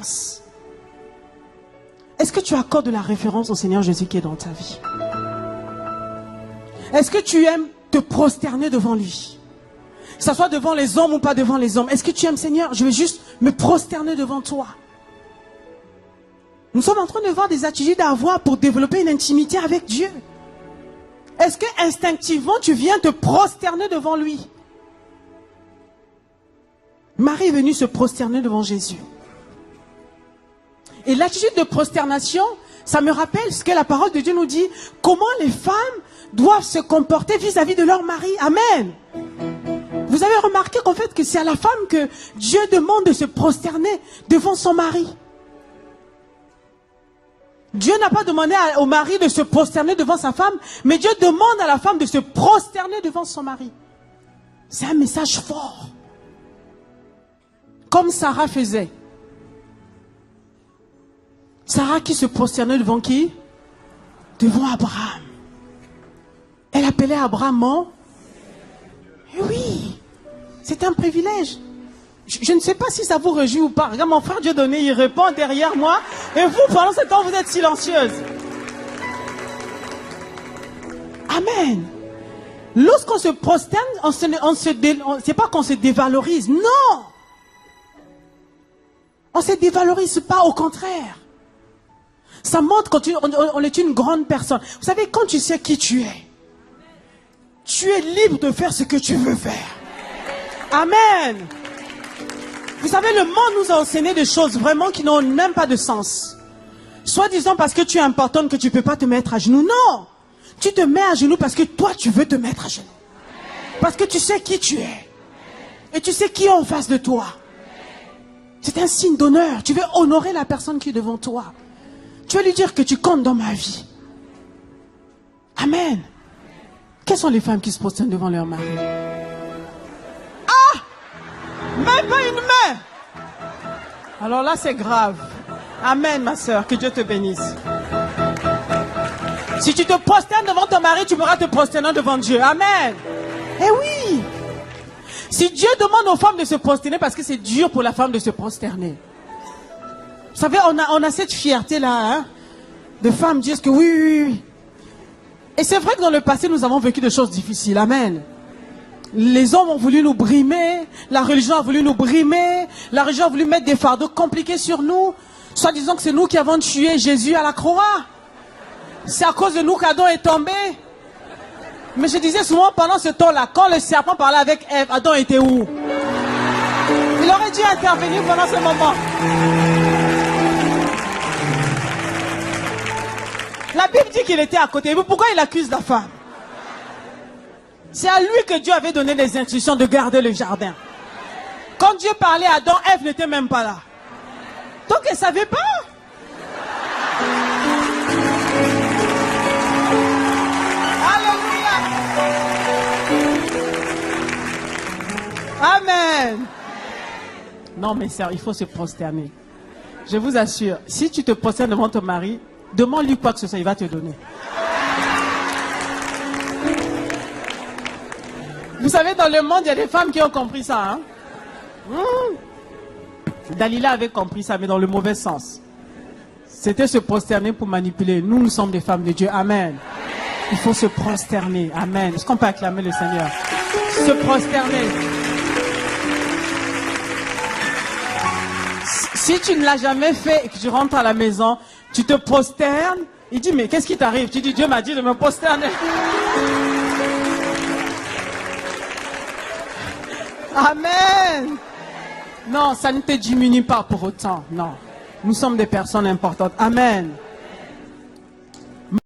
référence. Est-ce que tu accordes de la référence au Seigneur Jésus qui est dans ta vie? Est-ce que tu aimes te prosterner devant lui? Que ce soit devant les hommes ou pas devant les hommes. Est-ce que tu aimes, Seigneur, je vais juste me prosterner devant toi? Nous sommes en train de voir des attitudes à avoir pour développer une intimité avec Dieu. Est-ce que instinctivement tu viens te prosterner devant lui? Marie est venue se prosterner devant Jésus. Et l'attitude de prosternation, ça me rappelle ce que la parole de Dieu nous dit. Comment les femmes doivent se comporter vis-à-vis de leur mari. Amen. Vous avez remarqué qu'en fait que c'est à la femme que Dieu demande de se prosterner devant son mari. Dieu n'a pas demandé au mari de se prosterner devant sa femme, mais Dieu demande à la femme de se prosterner devant son mari. C'est un message fort. Comme Sarah faisait. Sarah qui se prosternait devant qui? Devant Abraham. Elle appelait Abraham mon... Eh oui, c'est un privilège. Je ne sais pas si ça vous réjouit ou pas. Regarde, mon frère Dieudonné, il répond derrière moi. Et vous, pendant ce temps, vous êtes silencieuse. Amen. Lorsqu'on se prosterne, c'est pas qu'on se dévalorise. Non. On ne se dévalorise pas, au contraire. Ça montre qu'on est une grande personne. Vous savez, quand tu sais qui tu es libre de faire ce que tu veux faire. Amen. Vous savez, le monde nous a enseigné des choses vraiment qui n'ont même pas de sens. Soit disant parce que tu es importante que tu ne peux pas te mettre à genoux. Non. Tu te mets à genoux parce que toi, tu veux te mettre à genoux. Parce que tu sais qui tu es. Et tu sais qui est en face de toi. C'est un signe d'honneur. Tu veux honorer la personne qui est devant toi. Tu vas lui dire que tu comptes dans ma vie. Amen. Quelles sont les femmes qui se prosternent devant leur mari? Ah! Même pas une main! Alors là, c'est grave. Amen, ma soeur. Que Dieu te bénisse. Si tu te prosternes devant ton mari, tu pourras te prosterner devant Dieu. Amen. Eh oui! Si Dieu demande aux femmes de se prosterner, parce que c'est dur pour la femme de se prosterner. Vous savez, on a cette fierté-là, hein, de femmes disent que oui, oui, oui. Et c'est vrai que dans le passé, nous avons vécu des choses difficiles. Amen. Les hommes ont voulu nous brimer. La religion a voulu nous brimer. La religion a voulu mettre des fardeaux compliqués sur nous. Soit disant que c'est nous qui avons tué Jésus à la croix. C'est à cause de nous qu'Adam est tombé. Mais je disais souvent pendant ce temps-là, quand le serpent parlait avec Ève, Adam était où? Il aurait dû intervenir pendant ce moment. La Bible dit qu'il était à côté. Mais pourquoi il accuse la femme? C'est à lui que Dieu avait donné les instructions de garder le jardin. Quand Dieu parlait à Adam, Ève n'était même pas là. Donc elle ne savait pas. Alléluia. Amen. Non mais sœur, il faut se prosterner. Je vous assure, si tu te prosternes devant ton mari, demande-lui quoi que ce soit, il va te donner. Vous savez, dans le monde, il y a des femmes qui ont compris ça. Hein? Dalila avait compris ça, mais dans le mauvais sens. C'était se prosterner pour manipuler. Nous, nous sommes des femmes de Dieu. Amen. Il faut se prosterner. Amen. Est-ce qu'on peut acclamer le Seigneur? Se prosterner. Si tu ne l'as jamais fait et que tu rentres à la maison, tu te prosternes. Il dit, mais qu'est-ce qui t'arrive? Tu dis, Dieu m'a dit de me prosterner. Amen. Non, ça ne te diminue pas pour autant. Non. Nous sommes des personnes importantes. Amen.